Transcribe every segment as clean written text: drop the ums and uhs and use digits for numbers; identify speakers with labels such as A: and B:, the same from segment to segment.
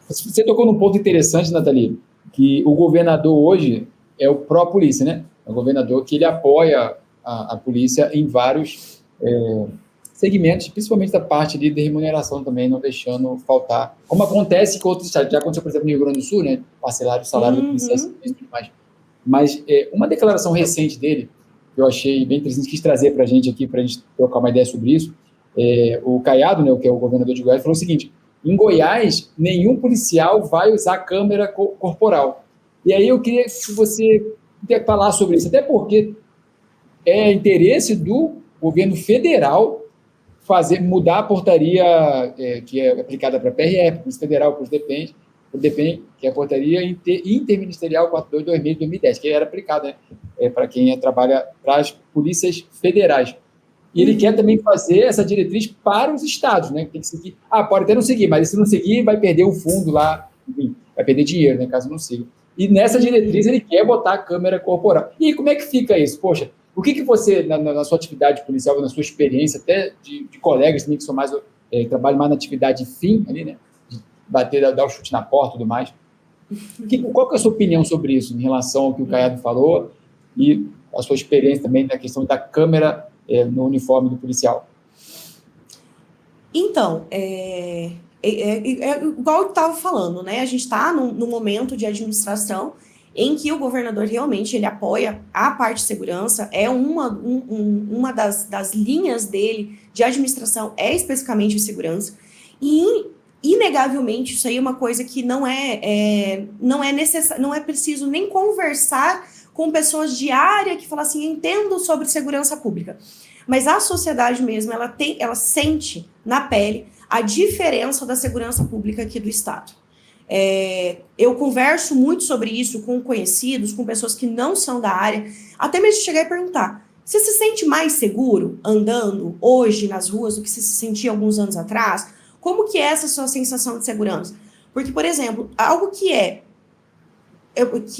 A: Você tocou num ponto interessante, Nathalie, que o governador hoje é o pró-polícia, né? É o governador que ele apoia a polícia em vários segmentos, principalmente da parte de remuneração também, não deixando faltar. Como acontece com outros estados, já aconteceu, por exemplo, no Rio Grande do Sul, né? Parcelar o salário do policial e tudo mais. Mas uma declaração recente dele, que eu achei bem interessante, quis trazer para a gente aqui, para a gente trocar uma ideia sobre isso, o Caiado, né, que é o governador de Goiás, falou o seguinte: em Goiás, nenhum policial vai usar câmera corporal. E aí eu queria que você falar sobre isso, até porque é interesse do governo federal mudar a portaria que é aplicada para a PRF, Polícia Federal, para o DEPEN, que é a portaria interministerial 42/2010, que era aplicada para quem trabalha para as polícias federais. E ele quer também fazer essa diretriz para os estados, né? Tem que seguir. Pode até não seguir, mas se não seguir, vai perder o fundo lá, enfim, vai perder dinheiro, né, caso não siga. E nessa diretriz ele quer botar a câmera corporal. E como é que fica isso? Poxa, o que você, na sua atividade policial, na sua experiência, até de colegas também que são mais, trabalham mais na atividade fim, ali, né? De bater, dar o chute na porta e tudo mais. Qual que é a sua opinião sobre isso, em relação ao que o Caiado falou e a sua experiência também na questão da câmera no uniforme do policial?
B: Então, igual eu estava falando, né? A gente está num momento de administração em que o governador realmente ele apoia a parte de segurança, é uma das linhas dele de administração, é especificamente a segurança, e inegavelmente isso aí é uma coisa que não é necessário, não é preciso nem conversar com pessoas de área que falam assim, entendo sobre segurança pública. Mas a sociedade mesmo, ela sente na pele a diferença da segurança pública aqui do Estado. Eu converso muito sobre isso com conhecidos, com pessoas que não são da área, até mesmo chegar e perguntar, você se sente mais seguro andando hoje nas ruas do que você se sentia alguns anos atrás? Como que é essa sua sensação de segurança? Porque, por exemplo, algo que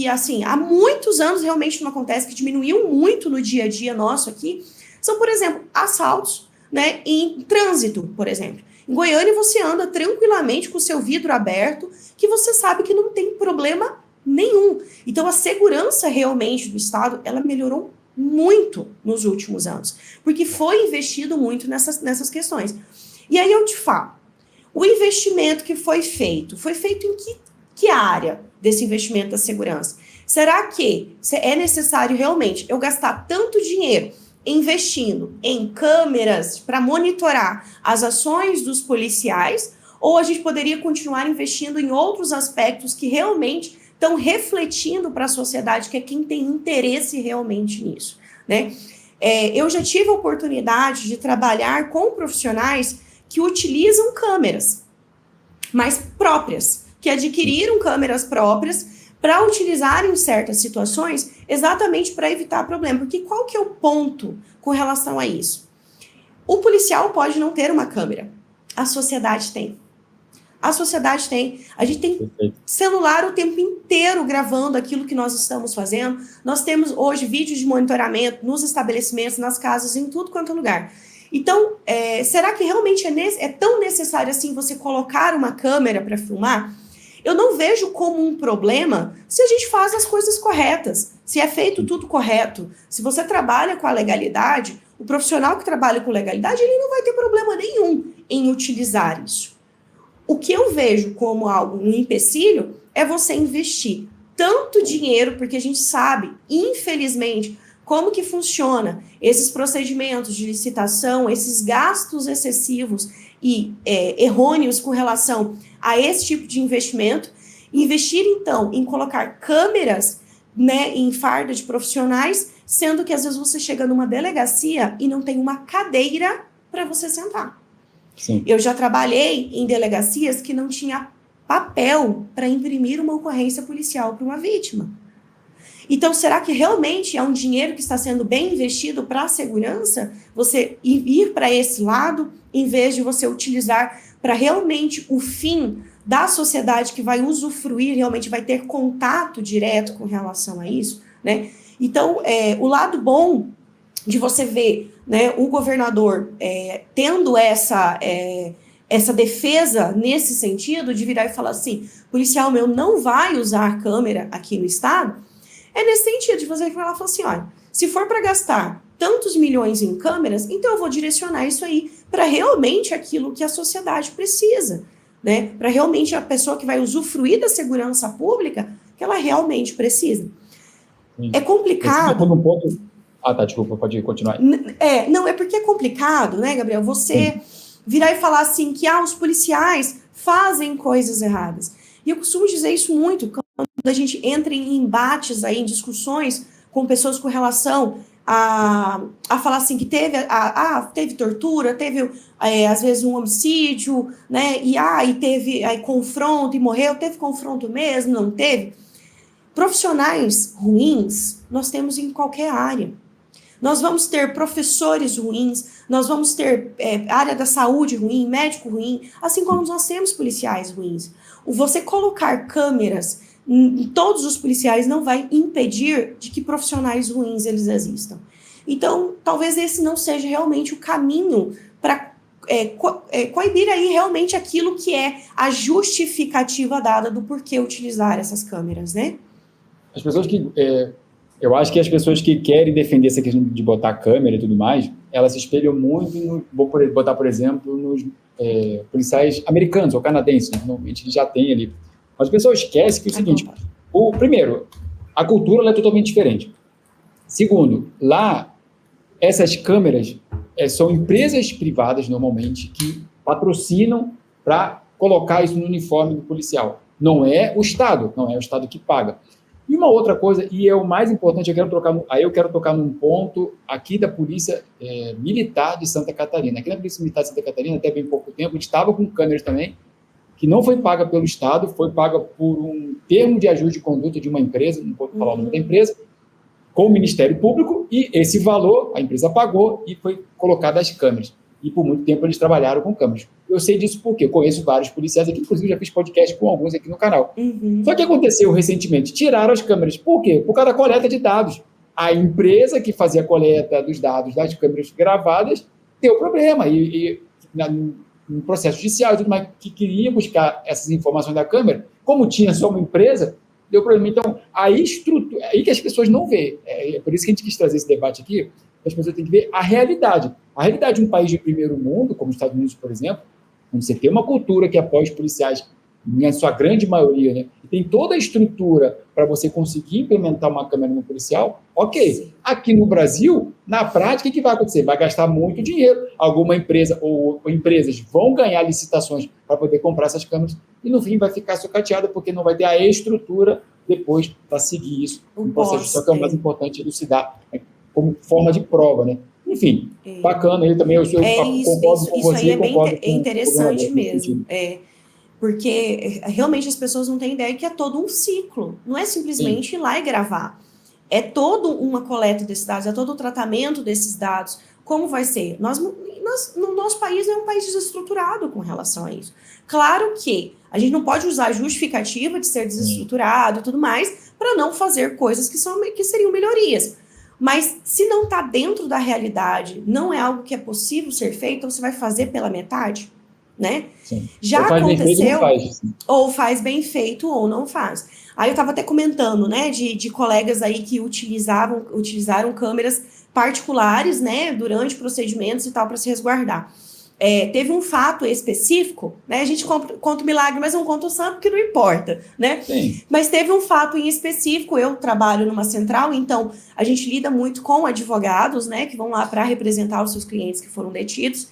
B: assim, há muitos anos realmente não acontece, que diminuiu muito no dia a dia nosso aqui, são, por exemplo, assaltos, né, em trânsito, por exemplo. Em Goiânia, você anda tranquilamente com o seu vidro aberto, que você sabe que não tem problema nenhum. Então, a segurança realmente do Estado, ela melhorou muito nos últimos anos, porque foi investido muito nessas questões. E aí eu te falo, o investimento que foi feito em que área desse investimento da segurança? Será que é necessário realmente eu gastar tanto dinheiro investindo em câmeras para monitorar as ações dos policiais, ou a gente poderia continuar investindo em outros aspectos que realmente estão refletindo para a sociedade, que é quem tem interesse realmente nisso, né? Eu já tive a oportunidade de trabalhar com profissionais que utilizam câmeras, mas próprias, que adquiriram câmeras próprias para utilizar em certas situações, exatamente para evitar problema. Porque qual que é o ponto com relação a isso? O policial pode não ter uma câmera, a sociedade tem. A sociedade tem. A gente tem celular o tempo inteiro gravando aquilo que nós estamos fazendo. Nós temos hoje vídeos de monitoramento nos estabelecimentos, nas casas, em tudo quanto é lugar. Então, será que realmente é tão necessário assim você colocar uma câmera para filmar? Eu não vejo como um problema se a gente faz as coisas corretas, se é feito tudo correto. Se você trabalha com a legalidade, o profissional que trabalha com legalidade, ele não vai ter problema nenhum em utilizar isso. O que eu vejo como um empecilho é você investir tanto dinheiro, porque a gente sabe, infelizmente, como que funciona esses procedimentos de licitação, esses gastos excessivos e errôneos com relação a esse tipo de investimento. Investir, então, em colocar câmeras, né, em farda de profissionais, sendo que às vezes você chega numa delegacia e não tem uma cadeira para você sentar.
A: Sim.
B: Eu já trabalhei em delegacias que não tinha papel para imprimir uma ocorrência policial para uma vítima. Então, será que realmente é um dinheiro que está sendo bem investido para a segurança? Você ir para esse lado, em vez de você utilizar para realmente o fim da sociedade que vai usufruir, realmente vai ter contato direto com relação a isso, né? Então, o lado bom de você ver, né, o governador tendo essa defesa nesse sentido de virar e falar assim, policial meu não vai usar câmera aqui no estado, é nesse sentido de você falar assim, olha, se for para gastar tantos milhões em câmeras, então eu vou direcionar isso aí para realmente aquilo que a sociedade precisa, né? Para realmente a pessoa que vai usufruir da segurança pública, que ela realmente precisa.
A: Sim.
B: É complicado.
A: Um ponto... Ah, tá, desculpa, pode continuar.
B: Não, é porque é complicado, né, Gabriel? Você virar e falar assim que os policiais fazem coisas erradas. E eu costumo dizer isso muito quando a gente entra em embates aí, em discussões com pessoas com relação a falar assim que teve tortura, teve às vezes um homicídio, né? E teve confronto e morreu, teve confronto mesmo, não teve. Profissionais ruins nós temos em qualquer área. Nós vamos ter professores ruins, nós vamos ter área da saúde ruim, médico ruim, assim como nós temos policiais ruins. Você colocar câmeras em todos os policiais não vai impedir de que profissionais ruins eles existam. Então, talvez esse não seja realmente o caminho para coibir aí realmente aquilo que é a justificativa dada do porquê utilizar essas câmeras, né?
A: As pessoas que... eu acho que as pessoas que querem defender essa questão de botar câmera e tudo mais, elas se espelham muito, vou botar, por exemplo, nos policiais americanos ou canadenses, né? A gente já tem ali. Mas as pessoas esquecem que é o seguinte, primeiro, a cultura é totalmente diferente. Segundo, lá, essas câmeras são empresas privadas, normalmente, que patrocinam para colocar isso no uniforme do policial. Não é o Estado que paga. E uma outra coisa, e é o mais importante, eu quero tocar num ponto aqui da Polícia Militar de Santa Catarina. Aqui na Polícia Militar de Santa Catarina, até bem pouco tempo, a gente estava com câmeras também, que não foi paga pelo Estado, foi paga por um termo de ajuste de conduta de uma empresa, não vou falar o nome da empresa, com o Ministério Público, e esse valor a empresa pagou e foi colocado as câmeras. E por muito tempo eles trabalharam com câmeras. Eu sei disso porque eu conheço vários policiais aqui, inclusive já fiz podcast com alguns aqui no canal. Só que aconteceu recentemente, tiraram as câmeras. Por quê? Por causa da coleta de dados. A empresa que fazia a coleta dos dados das câmeras gravadas deu problema. No processo judicial e tudo mais, que queria buscar essas informações da câmera, como tinha só uma empresa, deu problema. Então, aí que as pessoas não veem. É por isso que a gente quis trazer esse debate aqui, as pessoas têm que ver a realidade. A realidade de um país de primeiro mundo, como os Estados Unidos, por exemplo, onde você tem uma cultura que apoia os policiais, em sua grande maioria, né? E tem toda a estrutura para você conseguir implementar uma câmera no policial, ok. Sim. Aqui no Brasil, na prática, o que vai acontecer? Vai gastar muito dinheiro. Alguma empresa ou empresas vão ganhar licitações para poder comprar essas câmeras e, no fim, vai ficar sucateada porque não vai ter a estrutura depois para seguir isso. Um processo judicial que é o mais importante elucidar, né? Como forma de prova, né? Enfim, bacana, ele também, eu concordo com você.
B: Isso aí é bem interessante mesmo, porque realmente as pessoas não têm ideia que é todo um ciclo, não é simplesmente ir lá e gravar, é toda uma coleta desses dados, é todo o tratamento desses dados, como vai ser? No nosso país é um país desestruturado com relação a isso. Claro que a gente não pode usar a justificativa de ser desestruturado e tudo mais para não fazer coisas que seriam melhorias. Mas se não está dentro da realidade, não é algo que é possível ser feito, então você vai fazer pela metade, né?
A: Sim.
B: Já aconteceu, ou faz bem feito ou não faz. Aí eu estava até comentando, né, de colegas aí que utilizaram câmeras particulares, né, durante procedimentos e tal, para se resguardar. Teve um fato específico, né? A gente conta o milagre, mas não conta o santo, porque não importa, né?
A: Sim.
B: Mas teve um fato em específico, eu trabalho numa central, então a gente lida muito com advogados, né? Que vão lá para representar os seus clientes que foram detidos.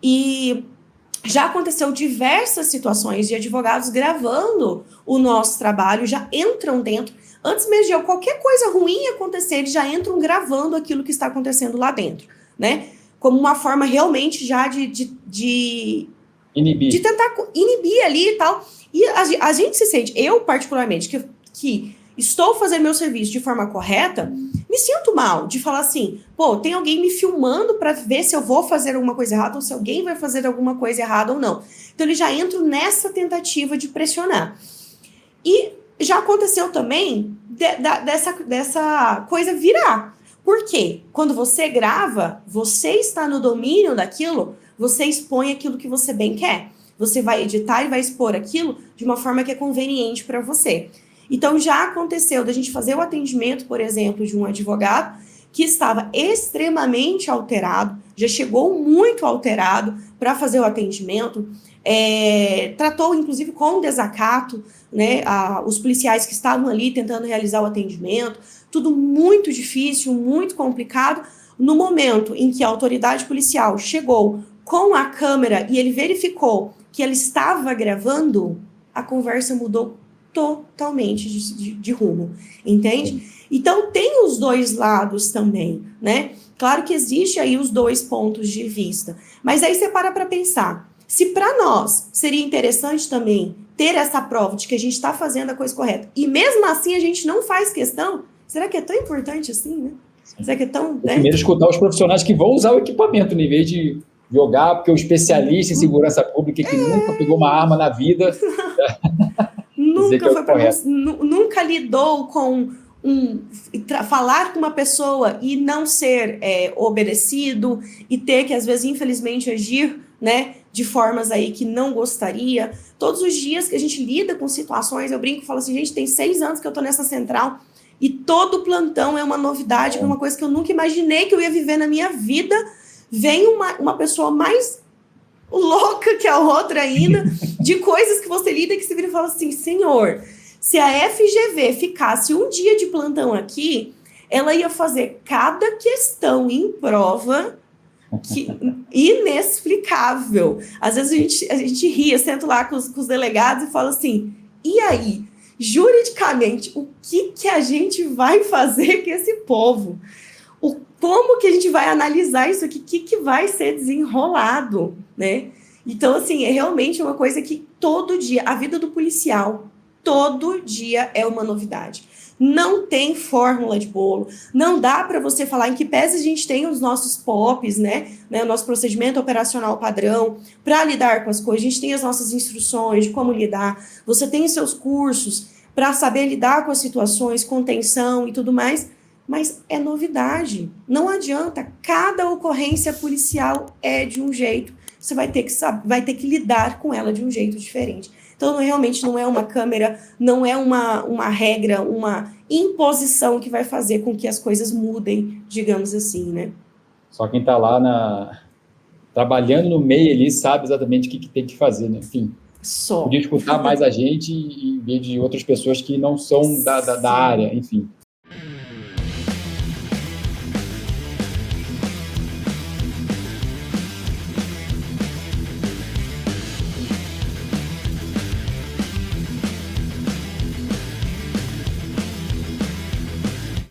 B: E já aconteceu diversas situações de advogados gravando o nosso trabalho, já entram dentro. Antes mesmo de qualquer coisa ruim acontecer, eles já entram gravando aquilo que está acontecendo lá dentro, né? Como uma forma realmente já de
A: inibir.
B: De tentar inibir ali e tal. E a gente se sente, eu particularmente, que estou fazendo meu serviço de forma correta, me sinto mal de falar assim, pô, tem alguém me filmando para ver se eu vou fazer alguma coisa errada ou se alguém vai fazer alguma coisa errada ou não. Então, eles já entram nessa tentativa de pressionar. E já aconteceu também dessa coisa virar. Por quê? Quando você grava, você está no domínio daquilo você expõe aquilo que você bem quer. Você vai editar e vai expor aquilo de uma forma que é conveniente para você. Então, já aconteceu da gente fazer o atendimento, por exemplo, de um advogado que estava extremamente alterado, já chegou muito alterado para fazer o atendimento, tratou, inclusive, com desacato, né, os policiais que estavam ali tentando realizar o atendimento, tudo muito difícil, muito complicado. No momento em que a autoridade policial chegou com a câmera e ele verificou que ele estava gravando, a conversa mudou totalmente de rumo, entende? Então, tem os dois lados também, né? Claro que existe aí os dois pontos de vista, mas aí você para pensar, se para nós seria interessante também ter essa prova de que a gente está fazendo a coisa correta, e mesmo assim a gente não faz questão, será que é tão importante assim, né? Será que é tão... Né?
A: Primeiro escutar os profissionais que vão usar o equipamento, em vez de jogar, porque o especialista em segurança pública que nunca pegou uma arma na vida...
B: nunca lidou com falar com uma pessoa e não ser obedecido e ter que, às vezes, infelizmente, agir, né, de formas aí que não gostaria. Todos os dias que a gente lida com situações, eu brinco e falo assim, gente, tem 6 anos que eu tô nessa central e todo plantão é uma novidade, é uma coisa que eu nunca imaginei que eu ia viver na minha vida. Vem uma pessoa mais louca que a outra ainda, de coisas que você lida que você vira e fala assim, senhor, se a FGV ficasse um dia de plantão aqui, ela ia fazer cada questão em prova inexplicável. Às vezes a gente ri, eu sento lá com os delegados e falo assim, e aí, juridicamente, o que a gente vai fazer com esse povo? Como que a gente vai analisar isso aqui? O que vai ser desenrolado, né? Então, assim, é realmente uma coisa que todo dia, a vida do policial, todo dia é uma novidade. Não tem fórmula de bolo, não dá para você falar em que pese a gente tem os nossos POPs, né? O nosso procedimento operacional padrão, para lidar com as coisas, a gente tem as nossas instruções de como lidar, você tem os seus cursos para saber lidar com as situações, contenção e tudo mais, mas é novidade, não adianta, cada ocorrência policial é de um jeito, você vai ter que lidar com ela de um jeito diferente. Então, realmente não é uma câmera, não é uma regra, uma imposição que vai fazer com que as coisas mudem, digamos assim, né?
A: Só quem está lá trabalhando no meio ali sabe exatamente o que tem que fazer, né? Enfim, podia escutar mais a gente em vez de outras pessoas que não são da área, enfim.